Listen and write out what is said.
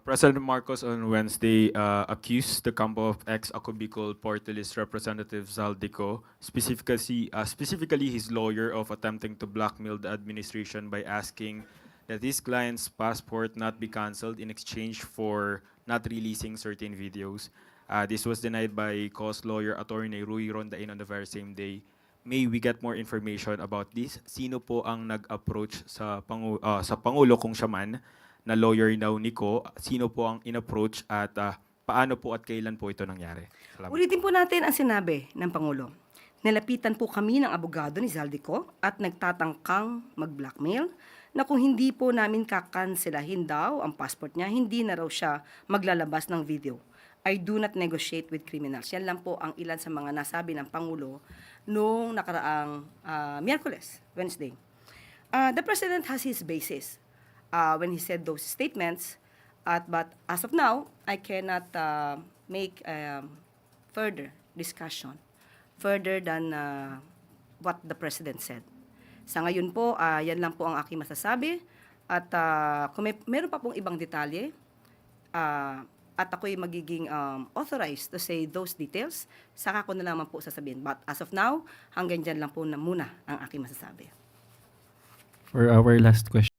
President Marcos on Wednesday accused the campo of ex-Ako Bicol Party List Representative Zaldico, specifically his lawyer, of attempting to blackmail the administration by asking that his client's passport not be cancelled in exchange for not releasing certain videos. This was denied by Co's lawyer, Attorney Rui Rondain, on the very same day. May we get more information about this? Sino po ang nag-approach sa Pangulo kung siya man na lawyer daw ni Ko? Sino po ang in-approach at paano po at kailan po ito nangyari? Salamat. Ulitin po natin ang sinabi ng Pangulo. Nilapitan po kami ng abogado ni Zaldico at nagtatangkang mag-blackmail na kung hindi po namin kakanselahin daw ang passport niya, hindi na raw siya maglalabas ng video. I do not negotiate with criminals. Yan lang po ang ilan sa mga nasabi ng Pangulo noong nakaraang Miyerkules, Wednesday. The President has his basis when he said those statements, but as of now, I cannot make further discussion further than what the President said. Sa ngayon po, yan lang po ang aking masasabi. At kung meron pa pong ibang detalye, at ako'y magiging authorized to say those details, saka ko na naman po sasabihin. But as of now, hanggang dyan lang po na muna ang aking masasabi. For our last question.